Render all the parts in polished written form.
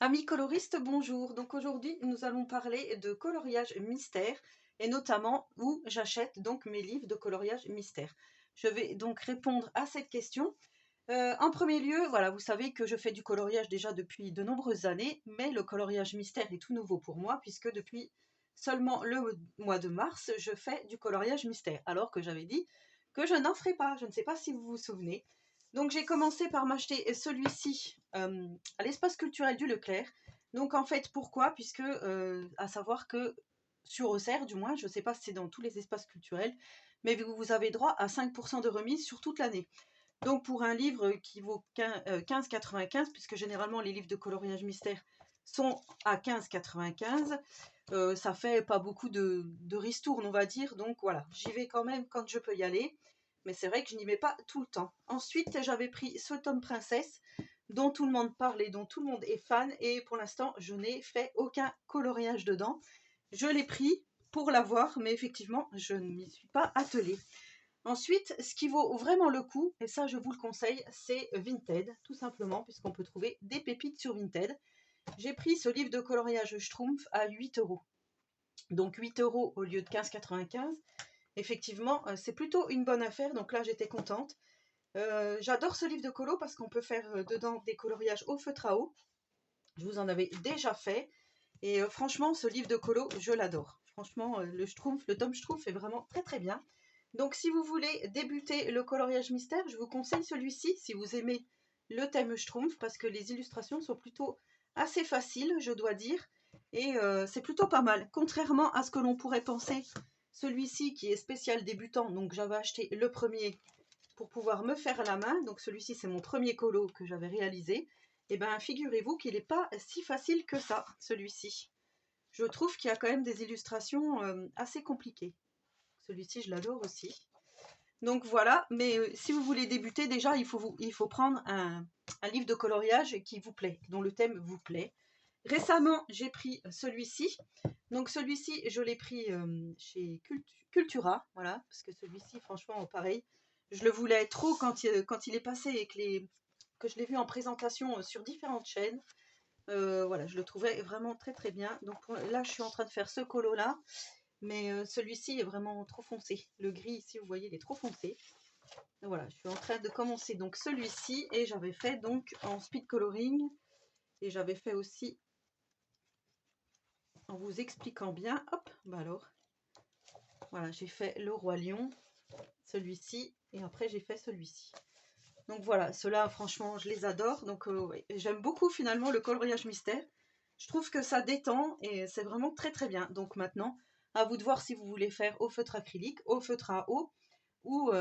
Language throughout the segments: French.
Amis coloristes, bonjour. Donc aujourd'hui, nous allons parler de coloriage mystère et notamment où j'achète donc mes livres de coloriage mystère. Je vais donc répondre à cette question. En premier lieu, voilà, vous savez que je fais du coloriage déjà depuis de nombreuses années, mais le coloriage mystère est tout nouveau pour moi puisque depuis seulement le mois de mars, je fais du coloriage mystère, alors que j'avais dit que je n'en ferai pas. Je ne sais pas si vous vous souvenez. Donc j'ai commencé par m'acheter celui-ci à l'espace culturel du Leclerc. Donc en fait, pourquoi? Puisque, à savoir que sur Auxerre, du moins, je ne sais pas si c'est dans tous les espaces culturels, mais vous avez droit à 5% de remise sur toute l'année. Donc pour un livre qui vaut 15,95, puisque généralement les livres de coloriage mystère sont à 15,95, ça fait pas beaucoup de ristournes, on va dire. Donc voilà, j'y vais quand même quand je peux y aller. Mais c'est vrai que je n'y vais pas tout le temps. Ensuite, j'avais pris ce tome Princesse, dont tout le monde parle et dont tout le monde est fan. Et pour l'instant, je n'ai fait aucun coloriage dedans. Je l'ai pris pour l'avoir, mais effectivement, je ne m'y suis pas attelée. Ensuite, ce qui vaut vraiment le coup, et ça je vous le conseille, c'est Vinted, tout simplement, puisqu'on peut trouver des pépites sur Vinted. J'ai pris ce livre de coloriage Schtroumpf à 8 euros. Donc 8 euros au lieu de 15,95. Effectivement, c'est plutôt une bonne affaire, donc là j'étais contente. J'adore ce livre de colo parce qu'on peut faire dedans des coloriages au feutre à eau. Je vous en avais déjà fait. Et franchement, ce livre de colo, je l'adore. Franchement, le tome Schtroumpf est vraiment très très bien. Donc si vous voulez débuter le coloriage mystère, je vous conseille celui-ci si vous aimez le thème Schtroumpf parce que les illustrations sont plutôt assez faciles, je dois dire. Et c'est plutôt pas mal. Contrairement à ce que l'on pourrait penser, celui-ci qui est spécial débutant, donc j'avais acheté le premier pour pouvoir me faire la main. Donc celui-ci c'est mon premier colo que j'avais réalisé. Et bien figurez-vous qu'il n'est pas si facile que ça, celui-ci. Je trouve qu'il y a quand même des illustrations assez compliquées. Celui-ci je l'adore aussi. Donc voilà, mais si vous voulez débuter, déjà il faut prendre un livre de coloriage qui vous plaît, dont le thème vous plaît. Récemment, j'ai pris celui-ci. Donc celui-ci, je l'ai pris chez Cultura, voilà, parce que celui-ci, franchement, pareil, je le voulais trop quand il est passé et que je l'ai vu en présentation sur différentes chaînes. Voilà, je le trouvais vraiment très très bien. Donc là, je suis en train de faire ce colo-là, mais celui-ci est vraiment trop foncé. Le gris ici, vous voyez, il est trop foncé. Et voilà, je suis en train de commencer donc celui-ci et j'avais fait donc en speed coloring et j'avais fait aussi en vous expliquant bien. Hop, bah alors, voilà, j'ai fait le roi lion, celui-ci et après j'ai fait celui-ci. Donc voilà, ceux-là, franchement, je les adore. Donc ouais, j'aime beaucoup finalement le coloriage mystère. Je trouve que ça détend et c'est vraiment très très bien. Donc maintenant, à vous de voir si vous voulez faire au feutre acrylique, au feutre à eau ou,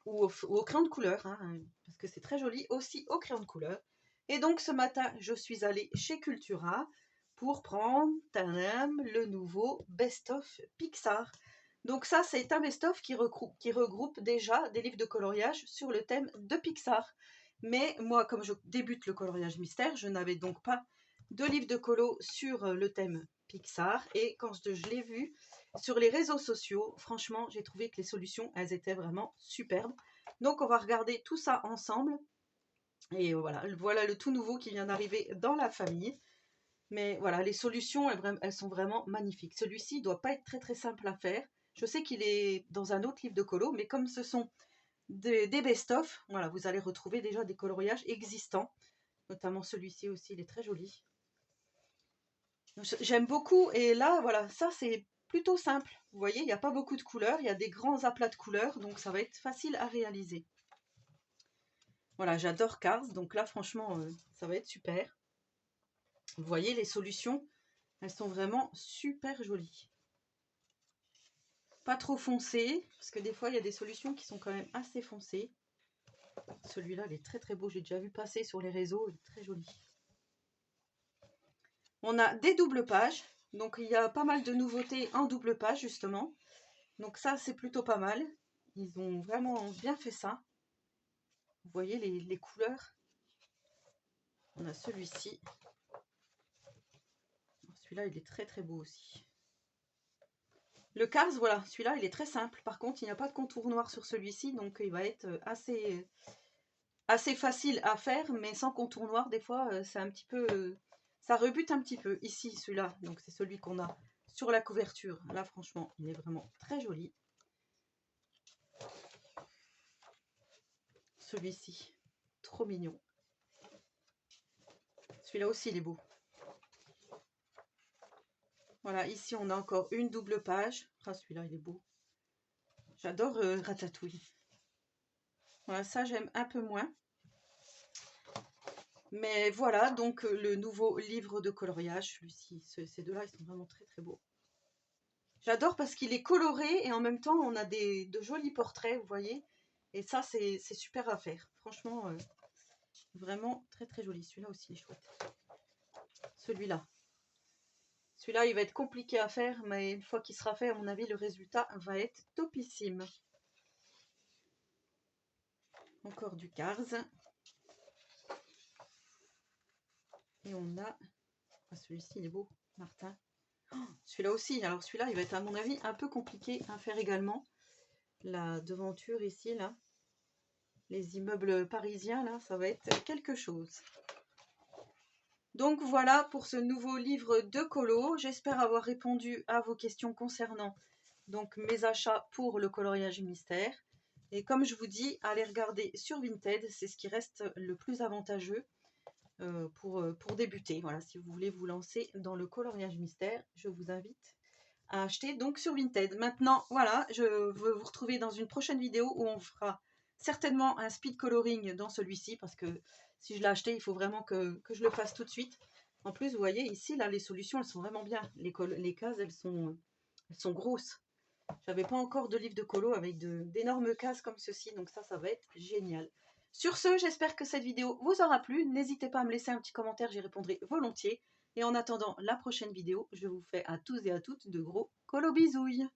au crayon de couleur, hein, parce que c'est très joli aussi au crayon de couleur. Et donc ce matin, je suis allée chez Cultura pour prendre tadam, le nouveau Best of Pixar. Donc ça, c'est un best-of qui regroupe déjà des livres de coloriage sur le thème de Pixar. Mais moi, comme je débute le coloriage mystère, je n'avais donc pas de livre de colo sur le thème Pixar. Et quand je l'ai vu sur les réseaux sociaux, franchement, j'ai trouvé que les solutions, elles étaient vraiment superbes. Donc on va regarder tout ça ensemble. Et voilà le tout nouveau qui vient d'arriver dans la famille. Mais voilà, les solutions, elles sont vraiment magnifiques. Celui-ci ne doit pas être très très simple à faire. Je sais qu'il est dans un autre livre de colo, mais comme ce sont des best-of, voilà, vous allez retrouver déjà des coloriages existants. Notamment celui-ci aussi, il est très joli. J'aime beaucoup. Et là, voilà, ça c'est plutôt simple. Vous voyez, il n'y a pas beaucoup de couleurs. Il y a des grands aplats de couleurs, donc ça va être facile à réaliser. Voilà, j'adore Cars, donc là, franchement, ça va être super. Vous voyez, les solutions, elles sont vraiment super jolies. Pas trop foncé, parce que des fois il y a des solutions qui sont quand même assez foncées. Celui-là il est très très beau, j'ai déjà vu passer sur les réseaux, il est très joli. On a des doubles pages, donc il y a pas mal de nouveautés en double page justement. Donc ça c'est plutôt pas mal, ils ont vraiment bien fait ça. Vous voyez les couleurs. On a celui-ci. Celui-là il est très très beau aussi. Le Cars, voilà, celui-là il est très simple. Par contre il n'y a pas de contour noir sur celui-ci, donc il va être assez assez facile à faire, mais sans contour noir, des fois, c'est un petit peu... ça rebute un petit peu. Ici, celui-là, donc c'est celui qu'on a sur la couverture. Là, franchement, il est vraiment très joli. Celui-ci, trop mignon. Celui-là aussi, il est beau. Voilà, ici, on a encore une double page. Ah, celui-là, il est beau. J'adore Ratatouille. Voilà, ça, j'aime un peu moins. Mais voilà, donc le nouveau livre de coloriage. Celui-ci, ces deux-là, ils sont vraiment très, très beaux. J'adore parce qu'il est coloré et en même temps, on a de jolis portraits, vous voyez. Et ça, c'est super à faire. Franchement, vraiment très, très joli. Celui-là aussi est chouette. Celui-là. Celui-là, il va être compliqué à faire, mais une fois qu'il sera fait, à mon avis, le résultat va être topissime. Encore du Cars. Et on a... Ah, celui-ci, il est beau, Martin. Oh, celui-là aussi. Alors celui-là, il va être, à mon avis, un peu compliqué à faire également. La devanture ici, là. Les immeubles parisiens, là, ça va être quelque chose. Donc voilà pour ce nouveau livre de colo. J'espère avoir répondu à vos questions concernant donc mes achats pour le coloriage mystère. Et comme je vous dis, allez regarder sur Vinted, c'est ce qui reste le plus avantageux pour débuter. Voilà, si vous voulez vous lancer dans le coloriage mystère, je vous invite à acheter donc sur Vinted. Maintenant, voilà, je veux vous retrouver dans une prochaine vidéo où on fera certainement un speed coloring dans celui-ci parce que si je l'ai acheté, il faut vraiment que je le fasse tout de suite. En plus, vous voyez ici, là, les solutions, elles sont vraiment bien. Les cases, elles sont grosses. J'avais pas encore de livre de colo avec d'énormes cases comme ceci, donc ça va être génial. Sur ce, j'espère que cette vidéo vous aura plu. N'hésitez pas à me laisser un petit commentaire, j'y répondrai volontiers. Et en attendant la prochaine vidéo, je vous fais à tous et à toutes de gros colo bisouilles.